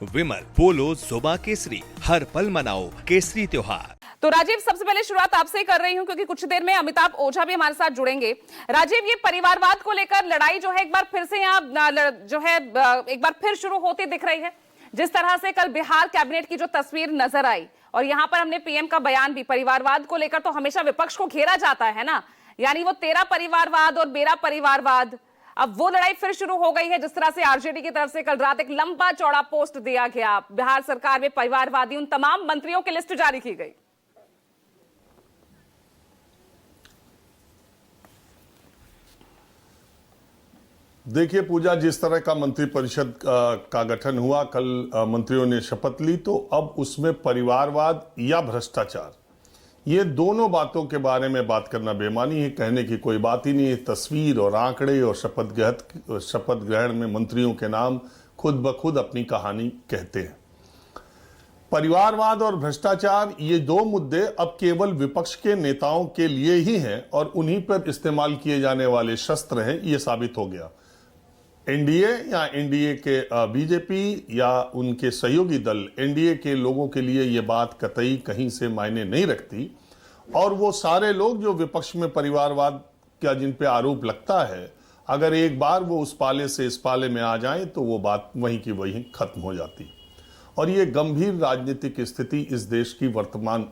विमल पोलो जुबा केसरी, हर पल मनाओ केसरी त्योहार। तो राजीव, सबसे पहले शुरुआत आपसे ही कर रही हूं क्योंकि कुछ देर में अमिताभ ओझा भी हमारे साथ जुड़ेंगे। राजीव, ये परिवारवाद को लेकर लड़ाई जो है एक बार फिर से यहाँ जो है एक बार फिर शुरू होती दिख रही है। जिस तरह से कल बिहार कैबिनेट की जो तस्वीर नजर आई और यहाँ पर हमने पीएम का बयान भी, परिवारवाद को लेकर तो हमेशा विपक्ष को घेरा जाता है ना, यानी वो तेरा परिवारवाद और मेरा परिवारवाद। अब वो लड़ाई फिर शुरू हो गई है। जिस तरह से आरजेडी की तरफ से कल रात एक लंबा चौड़ा पोस्ट दिया गया, बिहार सरकार में परिवारवादी उन तमाम मंत्रियों की लिस्ट जारी की गई। देखिए पूजा, जिस तरह का मंत्रिपरिषद का गठन हुआ, कल मंत्रियों ने शपथ ली, तो अब उसमें परिवारवाद या भ्रष्टाचार, ये दोनों बातों के बारे में बात करना बेमानी है। कहने की कोई बात ही नहीं है। तस्वीर और आंकड़े और शपथ ग्रहण में मंत्रियों के नाम खुद ब खुद अपनी कहानी कहते हैं। परिवारवाद और भ्रष्टाचार, ये दो मुद्दे अब केवल विपक्ष के नेताओं के लिए ही हैं और उन्हीं पर इस्तेमाल किए जाने वाले शस्त्र हैं, ये साबित हो गया। एनडीए या एनडीए के बीजेपी या उनके सहयोगी दल एनडीए के लोगों के लिए ये बात कतई कहीं से मायने नहीं रखती। और वो सारे लोग जो विपक्ष में परिवारवाद का जिन पे आरोप लगता है, अगर एक बार वो उस पाले से इस पाले में आ जाएं तो वो बात वहीं की वहीं खत्म हो जाती। और ये गंभीर राजनीतिक स्थिति इस देश की वर्तमान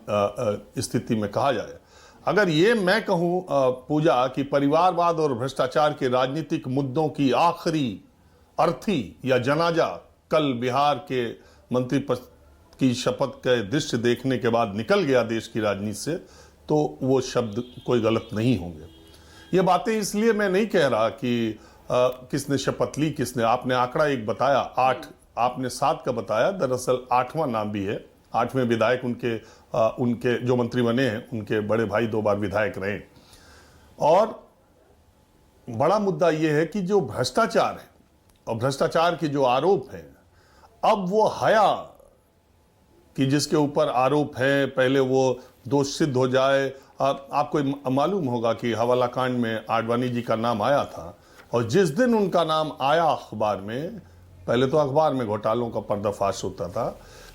स्थिति में कहा जाए। अगर ये मैं कहूँ पूजा कि परिवारवाद और भ्रष्टाचार के राजनीतिक मुद्दों की आखिरी अर्थी या जनाजा कल बिहार के मंत्री पद की शपथ के दृश्य देखने के बाद निकल गया देश की राजनीति से, तो वो शब्द कोई गलत नहीं होंगे। ये बातें इसलिए मैं नहीं कह रहा कि किसने शपथ ली, किसने। आपने आंकड़ा एक बताया, 8, आपने 7 का बताया, दरअसल 8वां नाम भी है। 8वें विधायक उनके जो मंत्री बने हैं, उनके बड़े भाई 2 बार विधायक रहे। और बड़ा मुद्दा यह है कि जो भ्रष्टाचार है और भ्रष्टाचार के जो आरोप हैं, अब वो हया कि जिसके ऊपर आरोप है पहले वो दोष सिद्ध हो जाए। आपको मालूम होगा कि हवाला कांड में आडवाणी जी का नाम आया था, और जिस दिन उनका नाम आया अखबार में, पहले तो अखबार में घोटालों का पर्दाफाश होता था,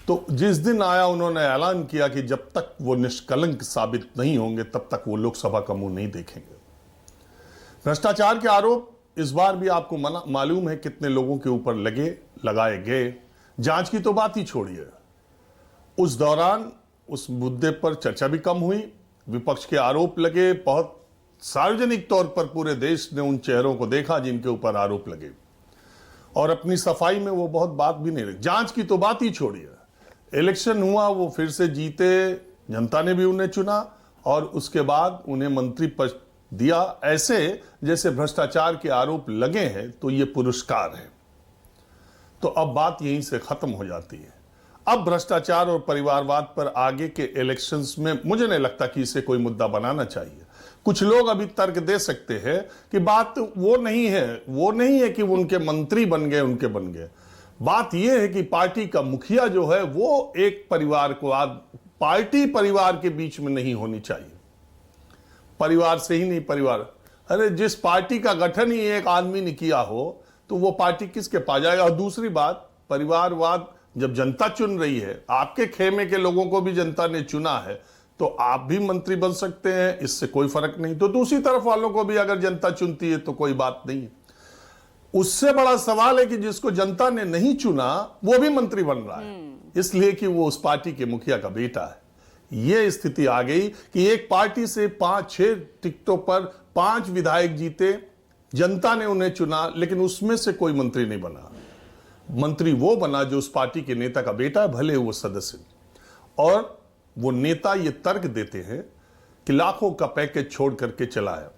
तो जिस दिन आया उन्होंने ऐलान किया कि जब तक वो निष्कलंक साबित नहीं होंगे तब तक वो लोकसभा का मुंह नहीं देखेंगे। भ्रष्टाचार के आरोप इस बार भी आपको मालूम है कितने लोगों के ऊपर लगाए गए। जांच की तो बात ही छोड़िए, उस दौरान उस मुद्दे पर चर्चा भी कम हुई। विपक्ष के आरोप लगे, बहुत सार्वजनिक तौर पर पूरे देश ने उन चेहरों को देखा जिनके ऊपर आरोप लगे, और अपनी सफाई में वो बहुत बात भी नहीं रही। जांच की तो बात ही छोड़िए, इलेक्शन हुआ, वो फिर से जीते, जनता ने भी उन्हें चुना और उसके बाद उन्हें मंत्री पद दिया, ऐसे जैसे भ्रष्टाचार के आरोप लगे हैं तो ये पुरस्कार है। तो अब बात यहीं से खत्म हो जाती है। अब भ्रष्टाचार और परिवारवाद पर आगे के इलेक्शंस में मुझे नहीं लगता कि इसे कोई मुद्दा बनाना चाहिए। कुछ लोग अभी तर्क दे सकते हैं कि बात वो नहीं है कि वो उनके मंत्री बन गए। बात यह है कि पार्टी का मुखिया जो है वो एक पार्टी परिवार के बीच में नहीं होनी चाहिए। परिवार से ही नहीं, परिवार, अरे जिस पार्टी का गठन ही एक आदमी ने किया हो तो वो पार्टी किसके पास जाएगा। और दूसरी बात, परिवारवाद जब जनता चुन रही है, आपके खेमे के लोगों को भी जनता ने चुना है, तो आप भी मंत्री बन सकते हैं, इससे कोई फर्क नहीं। तो दूसरी तरफ वालों को भी अगर जनता चुनती है तो कोई बात नहीं है। उससे बड़ा सवाल है कि जिसको जनता ने नहीं चुना वो भी मंत्री बन रहा है, इसलिए कि वो उस पार्टी के मुखिया का बेटा है। ये स्थिति आ गई कि एक पार्टी से 5-6 टिकटों पर 5 विधायक जीते, जनता ने उन्हें चुना, लेकिन उसमें से कोई मंत्री नहीं बना। मंत्री वो बना जो उस पार्टी के नेता का बेटा है, भले वो सदस्य। और वो नेता ये तर्क देते हैं कि लाखों का पैकेज छोड़ करके चला है।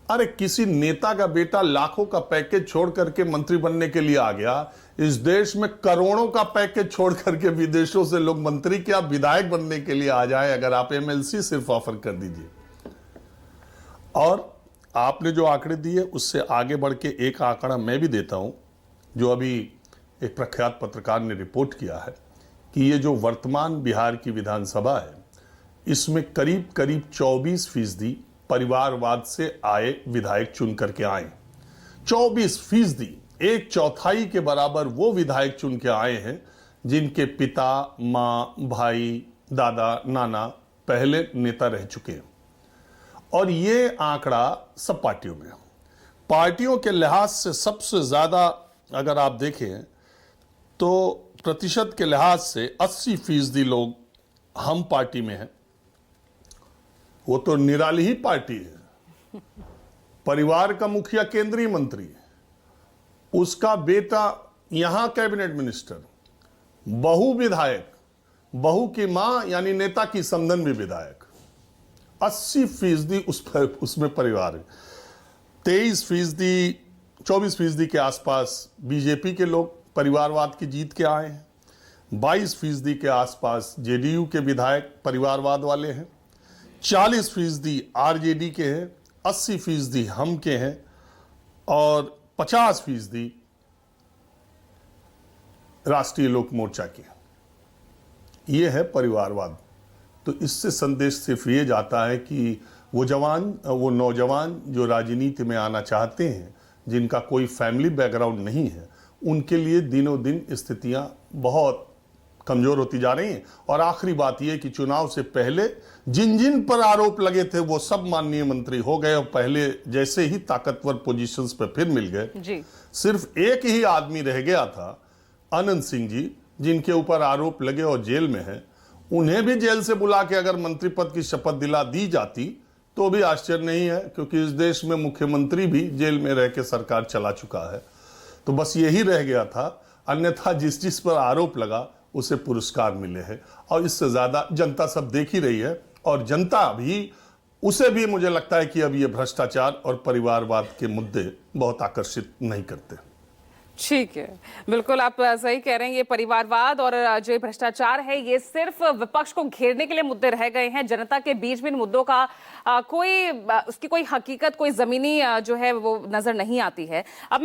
अरे किसी नेता का बेटा लाखों का पैकेज छोड़ करके मंत्री बनने के लिए आ गया। इस देश में करोड़ों का पैकेज छोड़ करके विदेशों से लोग मंत्री क्या विधायक बनने के लिए आ जाए। अगर आप एमएलसी सिर्फ ऑफर कर दीजिए। और आपने जो आंकड़े दिए उससे आगे बढ़ के एक आंकड़ा मैं भी देता हूं, जो अभी एक प्रख्यात पत्रकार ने रिपोर्ट किया है कि ये जो वर्तमान बिहार की विधानसभा है, इसमें करीब 24% परिवारवाद से आए विधायक चुन करके आए। 24%। एक चौथाई के बराबर वो विधायक चुन के आए हैं जिनके पिता, माँ, भाई, दादा, नाना पहले नेता रह चुके हैं। और ये आंकड़ा सब पार्टियों में, पार्टियों के लिहाज से सबसे ज्यादा अगर आप देखें तो प्रतिशत के लिहाज से 80% लोग हम पार्टी में हैं। वो तो निराली ही पार्टी है। परिवार का मुखिया केंद्रीय मंत्री, उसका बेटा यहां कैबिनेट मिनिस्टर, बहू विधायक, बहू की मां यानी नेता की समधन भी विधायक। 80% उसमें परिवार है। 24% के आसपास बीजेपी के लोग परिवारवाद की जीत के आए हैं। 22% के आसपास जेडीयू के विधायक परिवारवाद वाले हैं। 40% आरजेडी के हैं, 80% हम के हैं और 50% राष्ट्रीय लोक मोर्चा के। ये है परिवारवाद। तो इससे संदेश सिर्फ ये जाता है कि वो नौजवान जो राजनीति में आना चाहते हैं, जिनका कोई फैमिली बैकग्राउंड नहीं है, उनके लिए दिनों दिन स्थितियां बहुत कमजोर होती जा रही हैं। और आखिरी बात यह कि चुनाव से पहले जिन जिन पर आरोप लगे थे वो सब माननीय मंत्री हो गए और पहले जैसे ही ताकतवर पोजीशंस पर फिर मिल गए। सिर्फ एक ही आदमी रह गया था, आनंद सिंह जी, जिनके ऊपर आरोप लगे और जेल में है। उन्हें भी जेल से बुला के अगर मंत्री पद की शपथ दिला दी जाती तो भी आश्चर्य नहीं है, क्योंकि इस देश में मुख्यमंत्री भी जेल में रह के सरकार चला चुका है। तो बस यही रह गया था, अन्यथा जिस जिस पर आरोप लगा उसे पुरस्कार मिले हैं। और इससे ज्यादा जनता सब देख ही रही है, और जनता भी उसे भी मुझे लगता है कि अब ये भ्रष्टाचार और परिवारवाद के मुद्दे बहुत आकर्षित नहीं करते। ठीक है, बिल्कुल आप सही कह रहे हैं। ये परिवारवाद और जो भ्रष्टाचार है ये सिर्फ विपक्ष को घेरने के लिए मुद्दे रह गए हैं। जनता के बीच में इन मुद्दों का उसकी कोई हकीकत, कोई जमीनी जो है वो नजर नहीं आती है। अब मैं